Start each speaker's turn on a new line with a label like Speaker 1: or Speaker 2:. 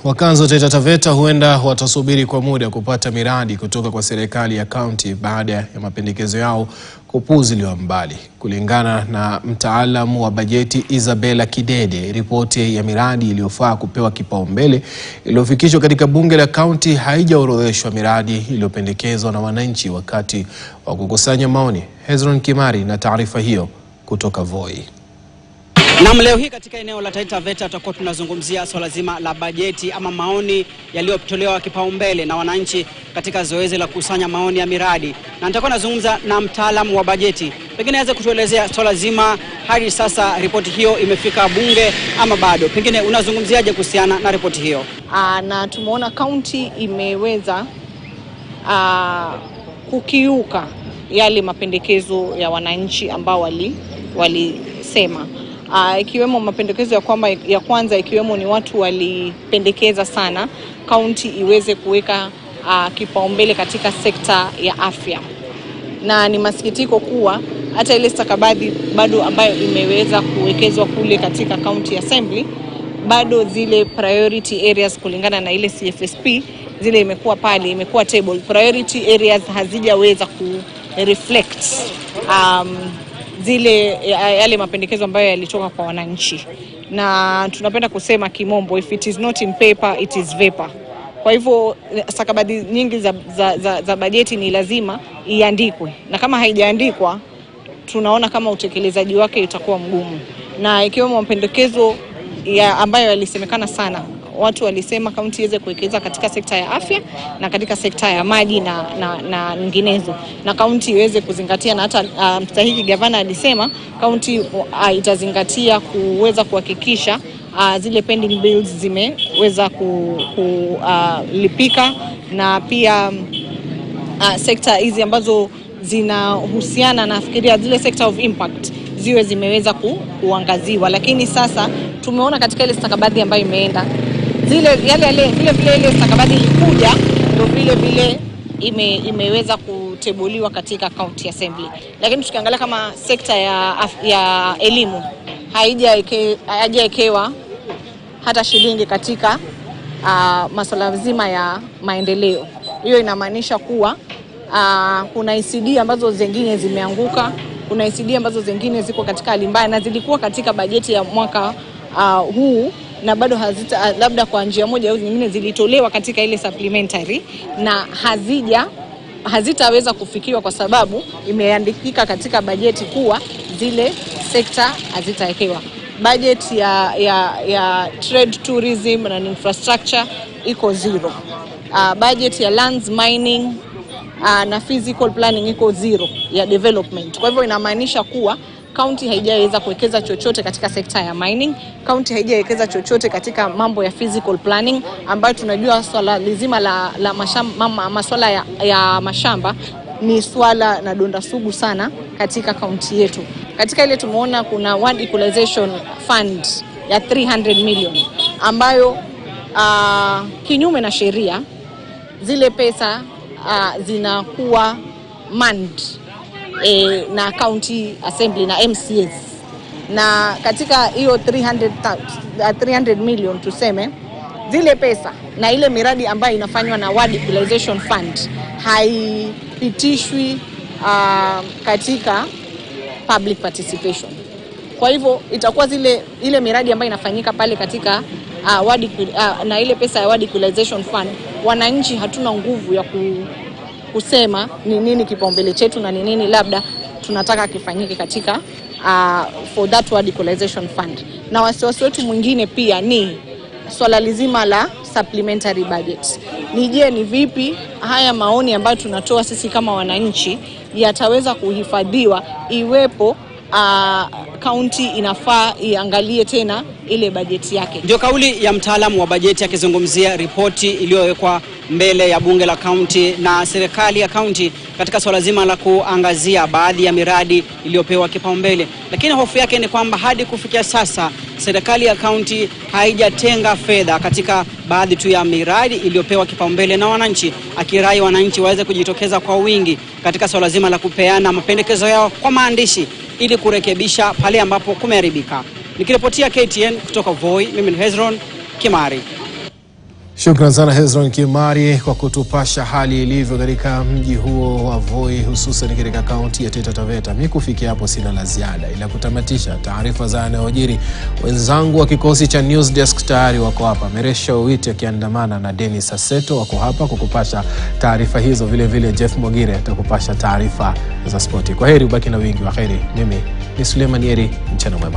Speaker 1: Wakazi wa Taita Taveta huenda watasubiri kwa muda kupata miradi kutoka kwa serikali ya kaunti baada ya mapendekezo yao kupuziliwa mbali. Kulingana na mtaalamu wa bajeti Isabella Kidede, ripoti ya miradi iliyofaa kupewa kipaumbele iliyofikishwa katika bunge la kaunti haijaorodheshwa miradi iliyopendekezwa na wananchi wakati wa kukusanya maoni. Hezron Kimari na taarifa hiyo kutoka Voi.
Speaker 2: Na leo hii katika eneo la Taita Taveta tutakuwa tunazungumzia swala zima la bajeti ama maoni yaliyotolewa kipaumbele na wananchi katika zoezi la kusanya maoni ya miradi. Na nitakuwa nazungumza na mtaalamu wa bajeti. Pengine aweze kutuelezea swala zima hadi sasa ripoti hiyo imefika bunge ama bado. Pengine unazungumziaje kuhusiana na ripoti hiyo?
Speaker 3: Na tumeona kaunti imeweza kukiuka yale mapendekezo ya wananchi ambao walisema. Ikiwemo mapendekezo ya kwanza ikiwemo ni watu walipendekeza sana kaunti iweze kuweka kipaumbele katika sekta ya afya. Na ni masikitiko kuwa hata ile stakabadhi bado ambayo imeweza kuwekezwa kule katika county assembly, bado zile priority areas kulingana na ile CFSP zile imekuwa table. Priority areas hazijaweza ku reflect yale mapendekezo ambayo yalitoka kwa wananchi. Na tunapenda kusema kimombo, if it is not in paper it is vapor. Kwa hivyo stakabadhi nyingi za bajeti ni lazima iandikwe, na kama haijaandikwa tunaona kama utekelezaji wake utakuwa mgumu. Na ikiwemo mapendekezo ambayo yalisemekana sana, watu walisema kaunti iweze kuwekeza katika sekta ya afya na katika sekta ya maji na nyinginezo, na kaunti iweze kuzingatia, na hata mstahiki gavana alisema kaunti itazingatia kuweza kuhakikisha zile pending bills zimeweza kulipika, na pia sekta hizi ambazo zinahusiana na fikiria zile sector of impact ziwe zimeweza kuangaziwa. Lakini sasa tumeona katika ile stakabadhi ambayo imeenda vile stakabadhi ilikuja ndio vile imeweza kutebuliwa katika county assembly. Lakini tukiangalia kama sekta ya elimu haijaekewa hata shilingi katika masuala mzima ya maendeleo. Hiyo inamaanisha kuwa kuna ECD ambazo zingine zimeanguka, kuna ECD ambazo zingine ziko katika hali mbaya na zilikuwa katika bajeti ya mwaka huu, na bado labda kwa njia moja au nyingine zilitolewa katika ile supplementary na hazitaweza kufikiwa kwa sababu imeandikika katika bajeti kuwa zile sekta hazitawekewa. Bajeti ya trade, tourism na infrastructure iko zero. Bajeti ya lands, mining na physical planning iko zero ya development. Kwa hivyo inamaanisha kuwa county haijaweza kuwekeza chochote katika sekta ya mining, county haijawekeza chochote katika mambo ya physical planning, ambayo tunajua swala lizima la masuala ya mashamba ni swala na donda sugu sana katika county yetu. Katika ile tumeona kuna ward equalization fund ya 300 million ambayo kinyume na sheria zile pesa zinakuwa manned na county assembly na MCAs. Na katika hiyo 300 million tuseme zile pesa na ile miradi ambayo inafanywa na ward equalization fund haipitishwi katika public participation. Kwa hivyo itakuwa ile miradi ambayo inafanyika pale katika na ile pesa ya ward equalization fund, wananchi hatuna nguvu ya kusema ni nini kipaumbele chetu na ni nini labda tunataka kifanyike katika for that ward equalization fund. Na wasiwasi wetu mwingine pia ni swala lizima la supplementary budget. Ni vipi haya maoni ambayo tunatoa sisi kama wananchi yataweza kuhifadhiwa iwepo county inafaa iangalie tena ile bajeti yake.
Speaker 2: Ndio kauli ya mtaalamu wa bajeti akizungumzia ripoti iliyowekwa mbele ya bunge la county na serikali ya county katika swala zima la kuangazia baadhi ya miradi iliyopewa kipaumbele. Lakini hofu yake ni kwamba hadi kufikia sasa serikali ya county haijatenga fedha katika baadhi tu ya miradi iliyopewa kipaumbele na wananchi, akirai wananchi waweze kujitokeza kwa wingi katika swala zima la kupeana mapendekezo yao kwa maandishi ili kurekebisha pale ambapo kumeharibika. Nikiripotia KTN kutoka Voi, mimi ni Hezron Kimari.
Speaker 1: Shukran sana Hezron Kimari kwa kutupasha hali ilivyo katika mji huo wa Voi, hususan katika kaunti ya Taita Taveta. Mimi kufikia hapo sina la ziada ila kutamatisha taarifa za yanayojiri. Wenzangu wa kikosi cha News Desk tayari wako hapa. Meresha Owiti akiandamana na Dennis Aseto wako hapa kukupasha taarifa hizo. Vile vile Jeff Mogire atakupasha taarifa za spoti. Kwa heri, ubaki na wingi wa heri. Mimi ni Suleiman Yeri, mchana mwema.